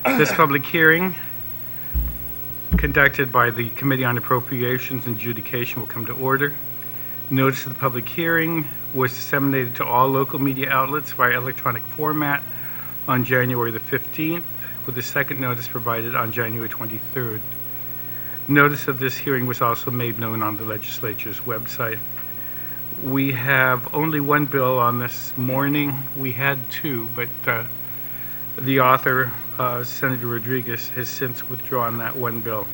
This public hearing, conducted by the Committee on Appropriations and Adjudication, will come to order. Notice of the public hearing was disseminated to all local media outlets via electronic format on January the 15th, with a second notice provided on January 23rd. Notice of this hearing was also made known on the legislature's website. We have only one bill on this morning. We had two, but the author, Senator Rodriguez, has since withdrawn that one bill.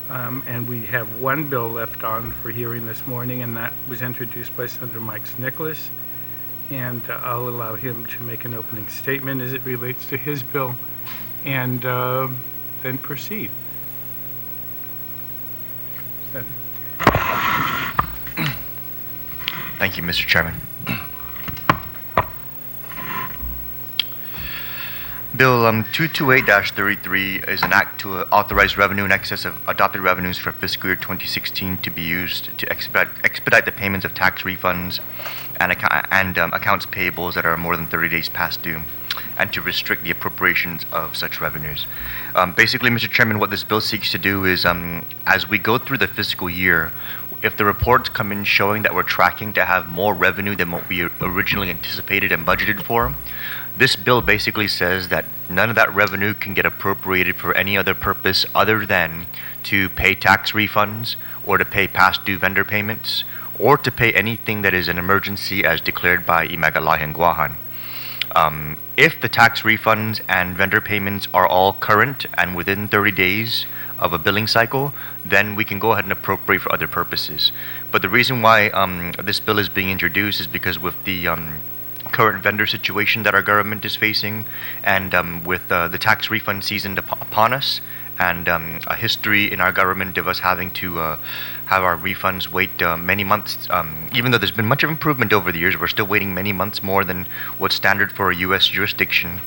And we have one bill left on for hearing this morning, and that was introduced by Senator Nicolas. And I'll allow him to make an opening statement as it relates to his bill, and then proceed. Senator. Thank you, Mr. Chairman. Bill 228-33 is an act to authorize revenue in excess of adopted revenues for fiscal year 2016 to be used to expedite the payments of tax refunds and accounts payables that are more than 30 days past due, and to restrict the appropriations of such revenues. Basically, Mr. Chairman, what this bill seeks to do is, as we go through the fiscal year, if the reports come in showing that we're tracking to have more revenue than what we originally anticipated and budgeted for, this bill basically says that none of that revenue can get appropriated for any other purpose other than to pay tax refunds, or to pay past due vendor payments, or to pay anything that is an emergency as declared by Imagalayan Guahan. If the tax refunds and vendor payments are all current and within 30 days of a billing cycle, then we can go ahead and appropriate for other purposes. But the reason why this bill is being introduced is because with the current vendor situation that our government is facing, and with the tax refund season upon us, and a history in our government of us having to have our refunds wait many months. Even though there's been much of improvement over the years, we're still waiting many months more than what's standard for a U.S. jurisdiction.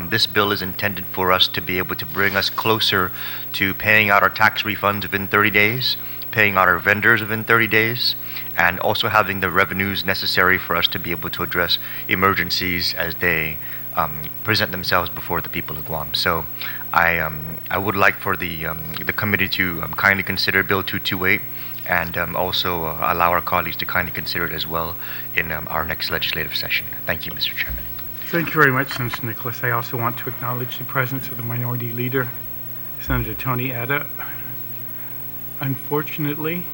This bill is intended for us to be able to bring us closer to paying out our tax refunds within 30 days, paying out our vendors within 30 days, and also having the revenues necessary for us to be able to address emergencies as they present themselves before the people of Guam. So I would like for the committee to kindly consider Bill 228, and also allow our colleagues to kindly consider it as well in our next legislative session. Thank you, Mr. Chairman. Thank you very much, Senator Nicolas. I also want to acknowledge the presence of the Minority Leader, Senator Tony Ada. Unfortunately,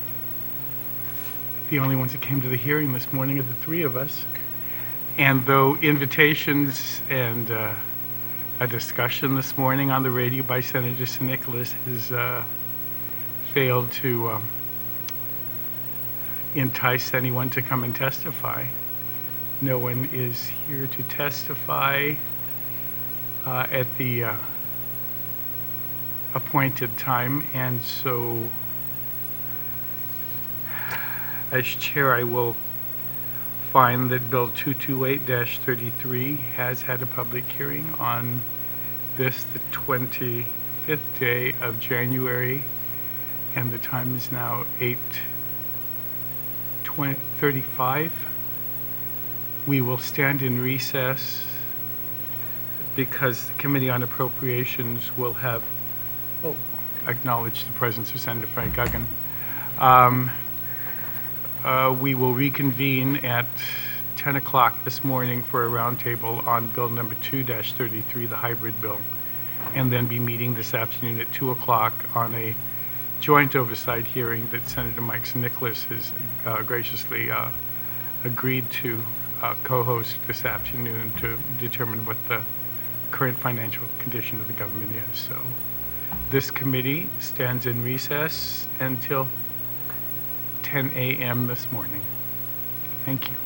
the only ones that came to the hearing this morning are the three of us. And though invitations and a discussion this morning on the radio by Senator Nicolas has failed to entice anyone to come and testify, no one is here to testify at the appointed time, and so as chair, I will find that Bill 228-33 has had a public hearing on this, the 25th day of January, and the time is now 8:35. We will stand in recess because the Committee on Appropriations will have acknowledged the presence of Senator Frank Guggen. We will reconvene at 10 o'clock this morning for a roundtable on Bill number 2-33, the hybrid bill, and then be meeting this afternoon at 2 o'clock on a joint oversight hearing that Senator Nicolas has graciously agreed to co-host this afternoon to determine what the current financial condition of the government is. So this committee stands in recess until 10 a.m. this morning. Thank you.